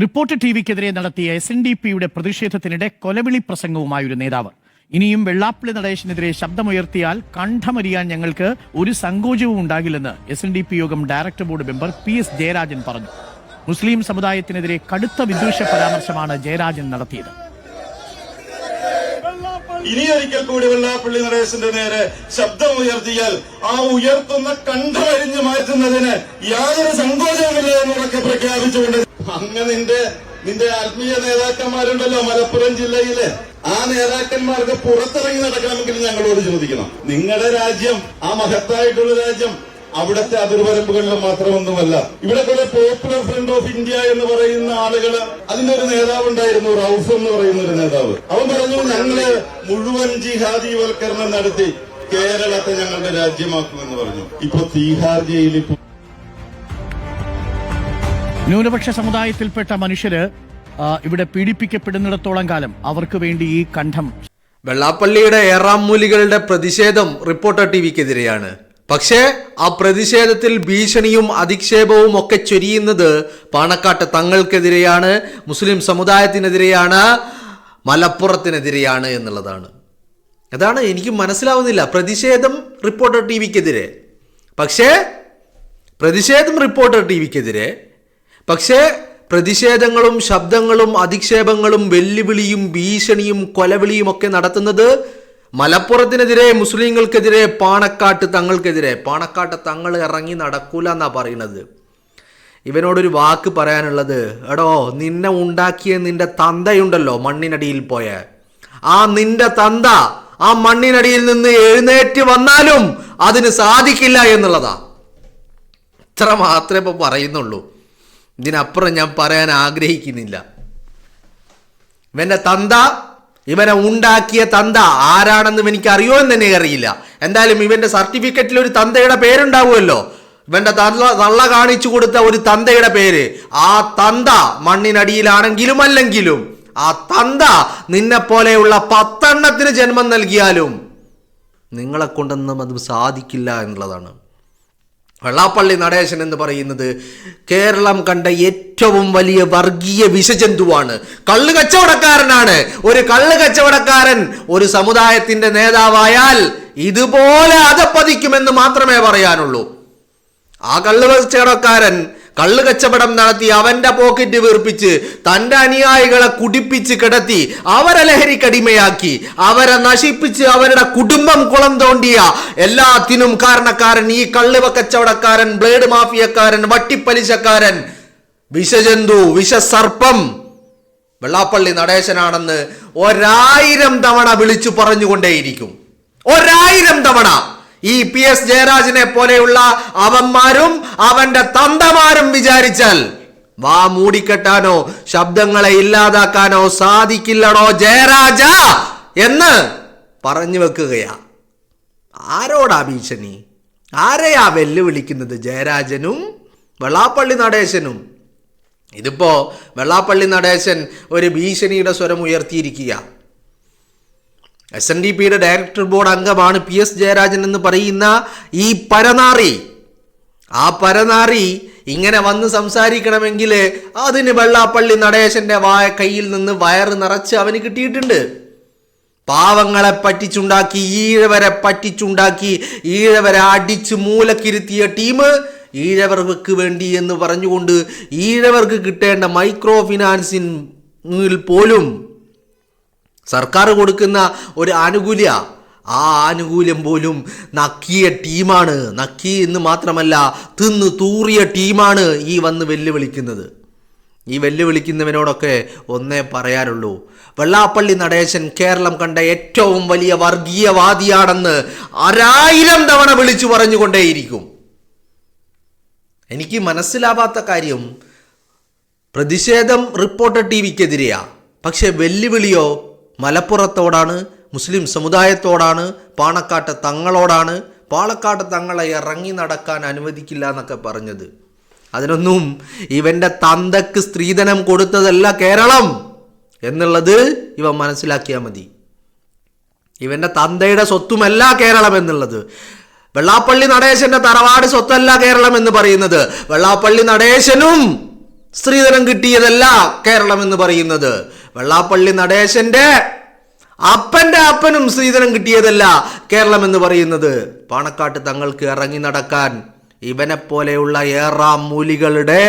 Reporter ടിവിക്കെതിരെ നടത്തിയ SNDPയുടെ പ്രതിഷേധത്തിനിടെ കൊലവിളി പ്രസംഗവുമായൊരു നേതാവ്. ഇനിയും വെള്ളാപ്പള്ളി നടേശനെതിരെ ശബ്ദമുയർത്തിയാൽ കണ്ഠമരിയാൻ ഞങ്ങൾക്ക് ഒരു സങ്കോചവും ഉണ്ടാകില്ലെന്ന് SNDP യോഗം director board member PS Jayarajan പറഞ്ഞു. മുസ്ലിം സമുദായത്തിനെതിരെ കടുത്ത വിദ്വേഷ പരാമർശമാണ് ജയരാജൻ നടത്തിയത്. ഇനിയൊരിക്കൽ കൂടി വെള്ളാപ്പള്ളി നടേശന്റെ നേരെ ശബ്ദമുയർത്തിയാൽ ആ ഉയർത്തുന്ന കണ്ഠമരിഞ്ഞു മാറ്റുന്നതിന് യാതൊരു സങ്കോചവുമില്ല എന്നൊക്കെ പ്രഖ്യാപിച്ചുകൊണ്ട് അങ്ങ് നിന്റെ ആത്മീയ നേതാക്കന്മാരുണ്ടല്ലോ മലപ്പുറം ജില്ലയിലെ ആ നേതാക്കന്മാർക്ക് പുറത്തിറങ്ങി നടക്കണമെങ്കിൽ ഞങ്ങളോട് ചോദിക്കണം. നിങ്ങളുടെ രാജ്യം, ആ മഹത്തായിട്ടുള്ള രാജ്യം, അവിടുത്തെ അതിർവരമ്പുകളിൽ മാത്രമൊന്നുമല്ല. ഇവിടെ കുറെ പോപ്പുലർ ഫ്രണ്ട് ഓഫ് ഇന്ത്യ എന്ന് പറയുന്ന ആളുകള്, അതിന്റെ ഒരു നേതാവ് ഉണ്ടായിരുന്നു, റൌഫ് എന്ന് പറയുന്ന ഒരു നേതാവ്. അവൻ പറഞ്ഞു, ഞങ്ങള് മുഴുവൻ ജിഹാദിവൽക്കരണം നടത്തി കേരളത്തെ ഞങ്ങളുടെ രാജ്യമാക്കുമെന്ന് പറഞ്ഞു. ഇപ്പൊ തീഹാർ ജയിലിൽ ന്യൂനപക്ഷ സമുദായത്തിൽപ്പെട്ട മനുഷ്യര് ഇവിടെ പീഡിപ്പിക്കപ്പെടുന്നിടത്തോളം കാലം അവർക്ക് വേണ്ടി ഈ കണ്ഠം. വെള്ളാപ്പള്ളിയുടെ ഏറാമൂലികളുടെ പ്രതിഷേധം റിപ്പോർട്ടർ ടിവിക്കെതിരെയാണ്. പക്ഷേ ആ പ്രതിഷേധത്തിൽ ഭീഷണിയും അധിക്ഷേപവും ഒക്കെ ചൊരിയുന്നത് പാണക്കാട്ട് തങ്ങൾക്കെതിരെയാണ്, മുസ്ലിം സമുദായത്തിനെതിരെയാണ്, മലപ്പുറത്തിനെതിരെയാണ് എന്നുള്ളതാണ്. അതാണ് എനിക്ക് മനസ്സിലാവുന്നില്ല. പ്രതിഷേധം റിപ്പോർട്ടർ ടിവിക്കെതിരെ, പക്ഷേ പ്രതിഷേധങ്ങളും ശബ്ദങ്ങളും അധിക്ഷേപങ്ങളും വെല്ലുവിളിയും ഭീഷണിയും കൊലവിളിയും ഒക്കെ നടത്തുന്നത് മലപ്പുറത്തിനെതിരെ, മുസ്ലിങ്ങൾക്കെതിരെ, പാണക്കാട്ട് തങ്ങൾക്കെതിരെ. പാണക്കാട്ട് തങ്ങൾ ഇറങ്ങി നടക്കൂല എന്നാ പറയുന്നത്. ഇവനോടൊരു വാക്ക് പറയാനുള്ളത്, എടോ നിന്നെ ഉണ്ടാക്കിയ നിന്റെ തന്തയുണ്ടല്ലോ മണ്ണിനടിയിൽ പോയ, ആ നിന്റെ തന്ത ആ മണ്ണിനടിയിൽ നിന്ന് എഴുന്നേറ്റ് വന്നാലും അതിന് സാധിക്കില്ല എന്നുള്ളതാ. ഇത്ര മാത്രമേ ഇപ്പൊ പറയുന്നുള്ളൂ. ഇതിനപ്പുറം ഞാൻ പറയാൻ ആഗ്രഹിക്കുന്നില്ല. ഇവന്റെ തന്ത, ഇവനെ ഉണ്ടാക്കിയ തന്ത ആരാണെന്ന് എനിക്ക് അറിയോ എന്ന് തന്നെ അറിയില്ല. എന്തായാലും ഇവന്റെ സർട്ടിഫിക്കറ്റിൽ ഒരു തന്തയുടെ പേരുണ്ടാവുമല്ലോ. ഇവന്റെ തള്ള കാണിച്ചു കൊടുത്ത ഒരു തന്തയുടെ പേര്. ആ തന്ത മണ്ണിനടിയിലാണെങ്കിലും അല്ലെങ്കിലും ആ തന്ത നിന്നെ പോലെയുള്ള 10 എണ്ണത്തിന് ജന്മം നൽകിയാലും നിങ്ങളെ കൊണ്ടൊന്നും അത് സാധിക്കില്ല എന്നുള്ളതാണ്. വെള്ളാപ്പള്ളി നടേശൻ എന്ന് പറയുന്നത് കേരളം കണ്ട ഏറ്റവും വലിയ വർഗീയ വിഷജന്തുവാണ്. കള്ള് കച്ചവടക്കാരനാണ്. ഒരു കള്ള് കച്ചവടക്കാരൻ ഒരു സമുദായത്തിന്റെ നേതാവായാൽ ഇതുപോലെ അധപ്പതിക്കുമെന്ന് മാത്രമേ പറയാനുള്ളൂ. ആ കള്ള് കച്ചവടക്കാരൻ കള്ള് കച്ചവടം നടത്തി അവന്റെ പോക്കറ്റ് വീർപ്പിച്ച് തന്റെ അനുയായികളെ കുടിപ്പിച്ച് കിടത്തി അവരെ ലഹരിക്കടിമയാക്കി അവരെ നശിപ്പിച്ച് അവരുടെ കുടുംബം കുളം തോണ്ടിയ എല്ലാത്തിനും കാരണക്കാരൻ ഈ കള്ള് കച്ചവടക്കാരൻ, ബ്ലേഡ് മാഫിയക്കാരൻ, വട്ടിപ്പലിശക്കാരൻ, വിഷജന്തു, വിഷസർപ്പം വെള്ളാപ്പള്ളി നടേശനാണെന്ന് 1000 തവണ വിളിച്ചു പറഞ്ഞുകൊണ്ടേയിരിക്കും. 1000 തവണ. ഈ PS ജയരാജനെ പോലെയുള്ള അവന്മാരും അവന്റെ തന്തമാരും വിചാരിച്ചാൽ വാ മൂടിക്കെട്ടാനോ ശബ്ദങ്ങളെ ഇല്ലാതാക്കാനോ സാധിക്കില്ലടോ ജയരാജ എന്ന് പറഞ്ഞു വെക്കുകയാ. ആരോടാ ഭീഷണി? ആരെയാ വെല്ലുവിളിക്കുന്നത്? ജയരാജനും വെള്ളാപ്പള്ളി നടേശനും. ഇതിപ്പോ വെള്ളാപ്പള്ളി നടേശൻ ഒരു ഭീഷണിയുടെ സ്വരം ഉയർത്തിയിരിക്കുക. SNDPയുടെ ഡയറക്ടർ ബോർഡ് അംഗമാണ് PS ജയരാജൻ എന്ന് പറയുന്ന ഈ പരനാറി. ആ പരനാറി ഇങ്ങനെ വന്ന് സംസാരിക്കണമെങ്കിൽ അതിന് വെള്ളാപ്പള്ളി നടേശന്റെ കയ്യിൽ നിന്ന് വയറ് നിറച്ച് അവന് കിട്ടിയിട്ടുണ്ട്. പാവങ്ങളെ പറ്റിച്ചുണ്ടാക്കി, ഈഴവരെ പറ്റിച്ചുണ്ടാക്കി, ഈഴവരെ അടിച്ച് മൂലക്കിരുത്തിയ ടീം ഈഴവർക്ക് വേണ്ടി എന്ന് പറഞ്ഞുകൊണ്ട് ഈഴവർക്ക് കിട്ടേണ്ട മൈക്രോ ഫിനാൻസിൽ പോലും സർക്കാർ കൊടുക്കുന്ന ഒരു ആനുകൂല്യ, ആ ആനുകൂല്യം പോലും നക്കിയ ടീമാണ്. നക്കി എന്ന് മാത്രമല്ല, തിന്ന് തൂറിയ ടീമാണ് ഈ വന്ന് വെല്ലുവിളിക്കുന്നത്. ഈ വെല്ലുവിളിക്കുന്നവനോടൊക്കെ ഒന്നേ പറയാനുള്ളൂ, വെള്ളാപ്പള്ളി നടേശൻ കേരളം കണ്ട ഏറ്റവും വലിയ വർഗീയവാദിയാണെന്ന് 1000 തവണ വിളിച്ചു പറഞ്ഞുകൊണ്ടേയിരിക്കും. എനിക്ക് മനസ്സിലാവാത്ത കാര്യം, പ്രതിഷേധം റിപ്പോർട്ടർ ടിവിക്കെതിരെയാ, പക്ഷെ വെല്ലുവിളിയോ മലപ്പുറത്തോടാണ്, മുസ്ലിം സമുദായത്തോടാണ്, പാണക്കാട്ട് തങ്ങളോടാണ്. പാണക്കാട്ട് തങ്ങളെ ഇറങ്ങി നടക്കാൻ അനുവദിക്കില്ല എന്നൊക്കെ പറഞ്ഞത്, അതിനൊന്നും ഇവന്റെ തന്തക്ക് സ്ത്രീധനം കൊടുത്തതല്ല കേരളം എന്നുള്ളത് ഇവ മനസ്സിലാക്കിയാൽ മതി. ഇവന്റെ തന്തയുടെ സ്വത്തുമല്ല കേരളം എന്നുള്ളത്. വെള്ളാപ്പള്ളി നടേശന്റെ തറവാട് സ്വത്തല്ല കേരളം എന്ന് പറയുന്നത്. വെള്ളാപ്പള്ളി നടേശനും സ്ത്രീധനം കിട്ടിയതല്ല കേരളം എന്ന് പറയുന്നത്. വെള്ളാപ്പള്ളി നടേശന്റെ അപ്പന്റെ അപ്പനും സ്ത്രീധനം കിട്ടിയതല്ല കേരളം എന്ന് പറയുന്നത്. പാണക്കാട്ട് തങ്ങൾക്ക് ഇറങ്ങി നടക്കാൻ ഇവനെ പോലെയുള്ള ഏറാം മൂലികളുടെ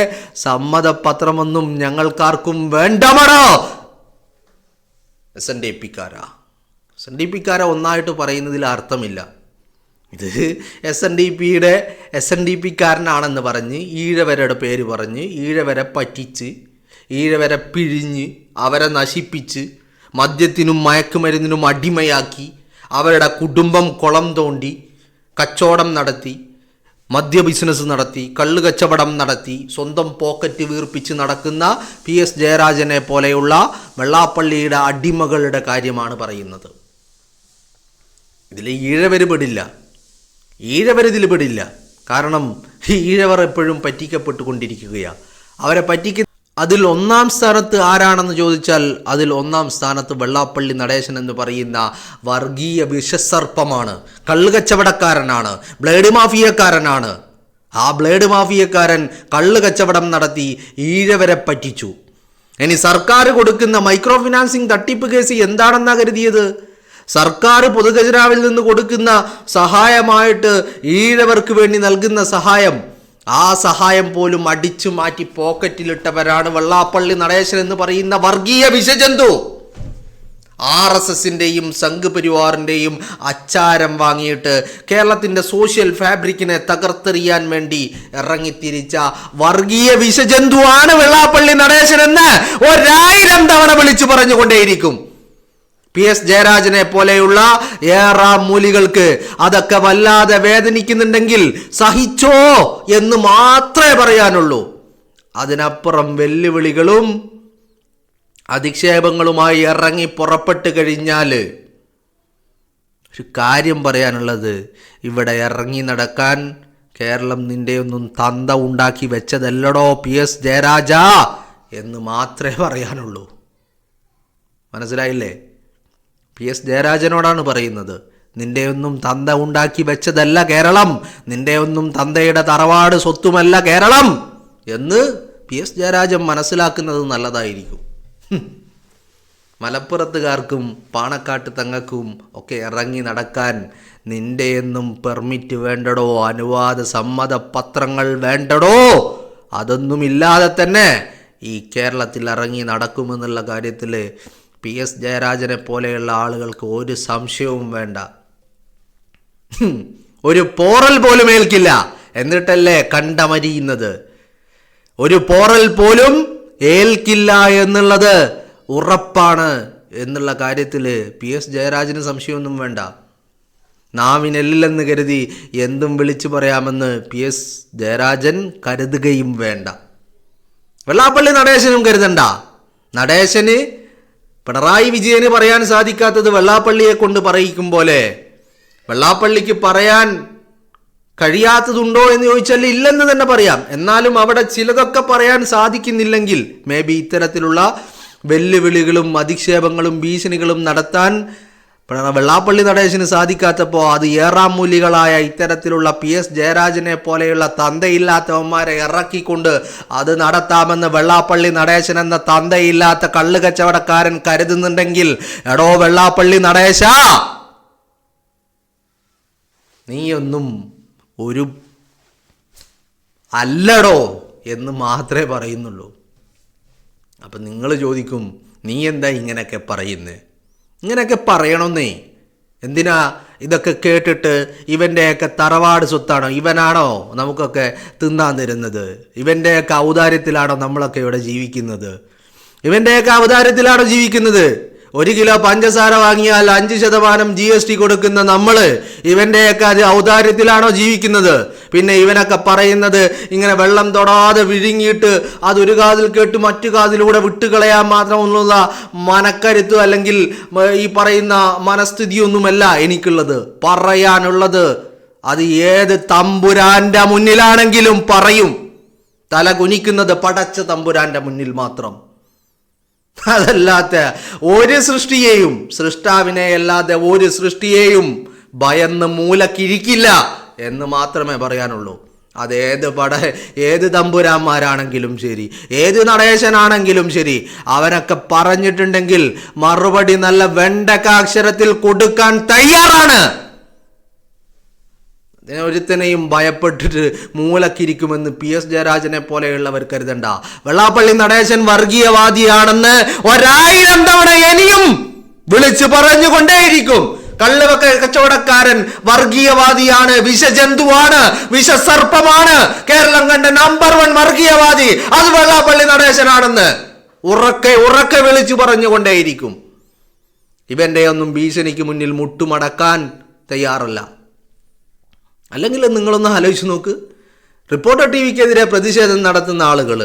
സമ്മതപത്രമൊന്നും ഞങ്ങൾക്കാർക്കും വേണ്ടമടോ. SNDP-ക്കാരാ ഒന്നായിട്ട് പറയുന്നതിൽ അർത്ഥമില്ല. ഇത് SNDP-ക്കാരനാണെന്ന് പറഞ്ഞ് ഈഴവരുടെ പേര് പറഞ്ഞ് ഈഴവരെ പറ്റിച്ച് ഈഴവരെ പിഴിഞ്ഞ് അവരെ നശിപ്പിച്ച് മദ്യത്തിനും മയക്കുമരുന്നിനും അടിമയാക്കി അവരുടെ കുടുംബം കുളം തോണ്ടി കച്ചവടം നടത്തി, മദ്യ ബിസിനസ് നടത്തി, കള്ള് കച്ചവടം നടത്തി, സ്വന്തം പോക്കറ്റ് വീർപ്പിച്ച് നടക്കുന്ന PS ജയരാജനെ പോലെയുള്ള വെള്ളാപ്പള്ളിയുടെ അടിമകളുടെ കാര്യമാണ് പറയുന്നത്. ഇതിൽ ഈഴവര് പെടില്ല, ഈഴവരിതിൽ പെടില്ല. കാരണം ഈഴവർ എപ്പോഴും പറ്റിക്കപ്പെട്ടുകൊണ്ടിരിക്കുകയാണ്. അവരെ അതിൽ ഒന്നാം സ്ഥാനത്ത് ആരാണെന്ന് ചോദിച്ചാൽ അതിൽ ഒന്നാം സ്ഥാനത്ത് വെള്ളാപ്പള്ളി നടേശൻ എന്ന് പറയുന്ന വർഗീയ വിഷസർപ്പമാണ്. കള്ളുകച്ചവടക്കാരനാണ്, ബ്ലേഡ് മാഫിയക്കാരനാണ്. ആ ബ്ലേഡ് മാഫിയക്കാരൻ കള്ള് കച്ചവടം നടത്തി ഈഴവരെ പറ്റിച്ചു. ഇനി സർക്കാർ കൊടുക്കുന്ന മൈക്രോ ഫിനാൻസിങ് തട്ടിപ്പ് കേസ് എന്താണെന്നാ കരുതിയത്? സർക്കാർ പൊതുഖജനാവിൽ നിന്ന് കൊടുക്കുന്ന സഹായമായിട്ട് ഈഴവർക്ക് വേണ്ടി നൽകുന്ന സഹായം, ആ സഹായം പോലും അടിച്ചു മാറ്റി പോക്കറ്റിലിട്ടവരാണ് വെള്ളാപ്പള്ളി നടേശൻ എന്ന് പറയുന്ന വർഗീയ വിഷജന്തു. RSSന്റെയും സംഘ് പരിവാറിന്റെയും അച്ചാരം വാങ്ങിയിട്ട് കേരളത്തിന്റെ സോഷ്യൽ ഫാബ്രിക്കിനെ തകർത്തെറിയാൻ വേണ്ടി ഇറങ്ങിത്തിരിച്ച വർഗീയ വിഷജന്തുവാണ് വെള്ളാപ്പള്ളി നടേശൻ എന്ന് 1000 തവണ വിളിച്ചു പറഞ്ഞുകൊണ്ടേയിരിക്കും. PS ജയരാജനെ പോലെയുള്ള ഏറാം മൂലികൾക്ക് അതൊക്കെ വല്ലാതെ വേദനിക്കുന്നുണ്ടെങ്കിൽ സഹിച്ചോ എന്ന് മാത്രമേ പറയാനുള്ളൂ. അതിനപ്പുറം വെല്ലുവിളികളും അധിക്ഷേപങ്ങളുമായി ഇറങ്ങി പുറപ്പെട്ട് കഴിഞ്ഞാൽ ഒരു കാര്യം പറയാനുള്ളത്, ഇവിടെ ഇറങ്ങി നടക്കാൻ കേരളം നിന്റെ ഒന്നും തന്ത ഉണ്ടാക്കി വെച്ചതല്ലടോ PS ജയരാജ എന്ന് മാത്രമേ പറയാനുള്ളൂ. മനസ്സിലായില്ലേ? PS ജയരാജനോടാണ് പറയുന്നത്. നിന്റെ ഒന്നും തന്ത ഉണ്ടാക്കി വെച്ചതല്ല കേരളം, നിന്റെ ഒന്നും തന്തയുടെ തറവാട് സ്വത്തുമല്ല കേരളം എന്ന് PS ജയരാജൻ മനസ്സിലാക്കുന്നത് നല്ലതായിരിക്കും. മലപ്പുറത്തുകാർക്കും പാണക്കാട്ട് തങ്ങൾക്കും ഒക്കെ ഇറങ്ങി നടക്കാൻ നിന്റെ ഒന്നും പെർമിറ്റ് വേണ്ടടോ, അനുവാദ സമ്മത പത്രങ്ങൾ വേണ്ടടോ. അതൊന്നുമില്ലാതെ തന്നെ ഈ കേരളത്തിൽ ഇറങ്ങി നടക്കുമെന്നുള്ള കാര്യത്തിൽ PS ജയരാജനെ പോലെയുള്ള ആളുകൾക്ക് ഒരു സംശയവും വേണ്ട. ഒരു പോറൽ പോലും ഏൽക്കില്ല, എന്നിട്ടല്ലേ കണ്ടമരിയുന്നത്. ഒരു പോറൽ പോലും ഏൽക്കില്ല എന്നുള്ളത് ഉറപ്പാണ് എന്നുള്ള കാര്യത്തിൽ PS ജയരാജന് സംശയമൊന്നും വേണ്ട. നാവിനെല്ലെന്ന് കരുതി എന്തും വിളിച്ചു പറയാമെന്ന് PS ജയരാജൻ കരുതുകയും വേണ്ട. വെള്ളാപ്പള്ളി നടേശനും കരുതണ്ട. നടേശന് പിണറായി വിജയന് പറയാൻ സാധിക്കാത്തത് വെള്ളാപ്പള്ളിയെ കൊണ്ട് പറയിക്കും പോലെ വെള്ളാപ്പള്ളിക്ക് പറയാൻ കഴിയാത്തതുണ്ടോ എന്ന് ചോദിച്ചാൽ ഇല്ലെന്ന് തന്നെ പറയാം. എന്നാലും അവിടെ ചിലതൊക്കെ പറയാൻ സാധിക്കുന്നില്ലെങ്കിൽ മേ ബി ഇത്തരത്തിലുള്ള വെല്ലുവിളികളും അധിക്ഷേപങ്ങളും ഭീഷണികളും നടത്താൻ വെള്ളാപ്പള്ളി നടേശന് സാധിക്കാത്തപ്പോൾ അത് ഏറാം മൂലികളായ ഇത്തരത്തിലുള്ള PS ജയരാജനെ പോലെയുള്ള തന്തയില്ലാത്തവന്മാരെ ഇറക്കിക്കൊണ്ട് അത് നടത്താമെന്ന് വെള്ളാപ്പള്ളി നടേശൻ എന്ന തന്തയില്ലാത്ത കള്ള് കച്ചവടക്കാരൻ കരുതുന്നുണ്ടെങ്കിൽ എടോ വെള്ളാപ്പള്ളി നടേശ, നീയൊന്നും ഒരു അല്ലടോ എന്ന് മാത്രമേ പറയുന്നുള്ളൂ. അപ്പം നിങ്ങൾ ചോദിക്കും, നീ എന്താ ഇങ്ങനെയൊക്കെ പറയുന്നത്? ഇങ്ങനെയൊക്കെ പറയണമെന്നേ. എന്തിനാ ഇതൊക്കെ കേട്ടിട്ട് ഇവൻ്റെയൊക്കെ തറവാട് സ്വത്താണോ, ഇവനാണോ നമുക്കൊക്കെ തിന്നാൻ തരുന്നത്? ഇവൻ്റെയൊക്കെ ഔദാര്യത്തിലാണോ നമ്മളൊക്കെ ഇവിടെ ജീവിക്കുന്നത്? ഇവൻ്റെയൊക്കെ ഔദാര്യത്തിലാണോ ജീവിക്കുന്നത്? 1 കിലോ പഞ്ചസാര വാങ്ങിയാൽ 5% GST കൊടുക്കുന്ന നമ്മൾ ഇവൻ്റെയൊക്കെ ഔദാര്യത്തിലാണോ ജീവിക്കുന്നത്? പിന്നെ ഇവനൊക്കെ പറയുന്നത് ഇങ്ങനെ വെള്ളം തൊടാതെ വിഴുങ്ങിയിട്ട് അതൊരു കാതിൽ കേട്ട് മറ്റു കാതിലൂടെ വിട്ടുകളയാൻ മാത്രമുള്ള മനക്കരുത്ത് അല്ലെങ്കിൽ ഈ പറയുന്ന മനസ്ഥിതിയൊന്നുമല്ല എനിക്കുള്ളത്. പറയാനുള്ളത് അത് ഏത് തമ്പുരാന്റെ മുന്നിലാണെങ്കിലും പറയും. തല കുനിക്കുന്നത് പടച്ച തമ്പുരാന്റെ മുന്നിൽ മാത്രം. അതല്ലാത്ത ഒരു സൃഷ്ടിയെയും, സൃഷ്ടാവിനെ അല്ലാതെ ഒരു സൃഷ്ടിയെയും ഭയന്ന് മൂലക്കിരിക്കില്ല എന്ന് മാത്രമേ പറയാനുള്ളൂ. ഏത് തമ്പുരാന്മാരാണെങ്കിലും ശരി, ഏത് നടേശനാണെങ്കിലും ശരി, അവനൊക്കെ പറഞ്ഞിട്ടുണ്ടെങ്കിൽ മറുപടി നല്ല വെണ്ടക്കാക്ഷരത്തിൽ കൊടുക്കാൻ തയ്യാറാണ്. ഒരുത്തനെയും ഭയപ്പെട്ടിട്ട് മൂലക്കിരിക്കുമെന്ന് PS ജയരാജനെ പോലെയുള്ളവർ കരുതണ്ട. വെള്ളാപ്പള്ളി നടേശൻ വർഗീയവാദിയാണെന്ന് 1000 തവണ ഇനിയും വിളിച്ചു പറഞ്ഞുകൊണ്ടേയിരിക്കും. കച്ചവടക്കാരൻ വർഗീയവാദിയാണ്, വിഷജന്തുവാണ്, വിഷസർപ്പമാണ്, കേരളം കണ്ട നമ്പർ 1 വർഗീയവാദി അത് വെള്ളാപ്പള്ളി നടേശനാണെന്ന് ഉറക്കെ വിളിച്ചു പറഞ്ഞുകൊണ്ടേയിരിക്കും. ഇവന്റെ ഒന്നും ഭീഷണിക്ക് മുന്നിൽ മുട്ടുമടക്കാൻ തയ്യാറല്ല. അല്ലെങ്കിൽ നിങ്ങളൊന്ന് ആലോചിച്ച് നോക്ക്, റിപ്പോർട്ടർ TVക്കെതിരെ പ്രതിഷേധം നടത്തുന്ന ആളുകൾ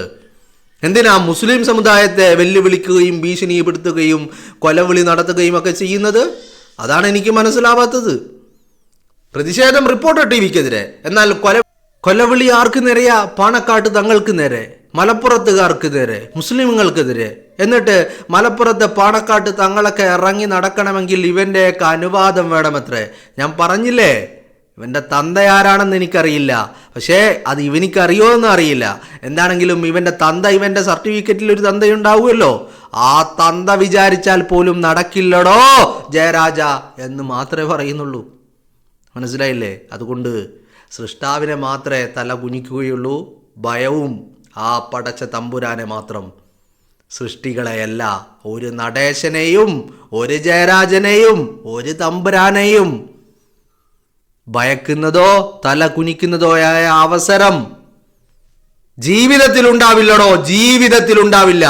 എന്തിനാ മുസ്ലിം സമുദായത്തെ വെല്ലുവിളിക്കുകയും ഭീഷണിപ്പെടുത്തുകയും കൊലവിളി നടത്തുകയും ഒക്കെ ചെയ്യുന്നത്? അതാണ് എനിക്ക് മനസ്സിലാവാത്തത്. പ്രതിഷേധം റിപ്പോർട്ടർ TVക്കെതിരെ, എന്നാൽ കൊലവിളി ആർക്ക് നേരെയാ? പാണക്കാട്ട് തങ്ങൾക്ക് നേരെ, മലപ്പുറത്തുകാർക്ക് നേരെ, മുസ്ലിമുകൾക്കെതിരെ. എന്നിട്ട് മലപ്പുറത്തെ പാണക്കാട്ട് തങ്ങളൊക്കെ ഇറങ്ങി നടക്കണമെങ്കിൽ ഇവൻ്റെയൊക്കെ അനുവാദം വേണമത്രേ. ഞാൻ പറഞ്ഞില്ലേ, ഇവൻ്റെ തന്ത ആരാണെന്ന് എനിക്കറിയില്ല, പക്ഷേ അത് ഇവനിക്കറിയോ എന്ന് അറിയില്ല. എന്താണെങ്കിലും ഇവൻ്റെ തന്ത, ഇവൻ്റെ സർട്ടിഫിക്കറ്റിൽ ഒരു തന്തയുണ്ടാവുമല്ലോ, ആ തന്ത വിചാരിച്ചാൽ പോലും നടക്കില്ലടോ ജയരാജ എന്ന് മാത്രമേ പറയുന്നുള്ളൂ. മനസ്സിലായില്ലേ? അതുകൊണ്ട് സൃഷ്ടാവിനെ മാത്രമേ തല കുനിക്കുകയുള്ളൂ, ഭയവും ആ പടച്ച തമ്പുരാനെ മാത്രം. സൃഷ്ടികളെയല്ല, ഒരു നടേശനെയും ഒരു ജയരാജനെയും ഒരു തമ്പുരാനെയും ഭയക്കുന്നതോ തല കുനിക്കുന്നതോയായ അവസരം ജീവിതത്തിൽ ഉണ്ടാവില്ലടോ, ജീവിതത്തിൽ ഉണ്ടാവില്ല.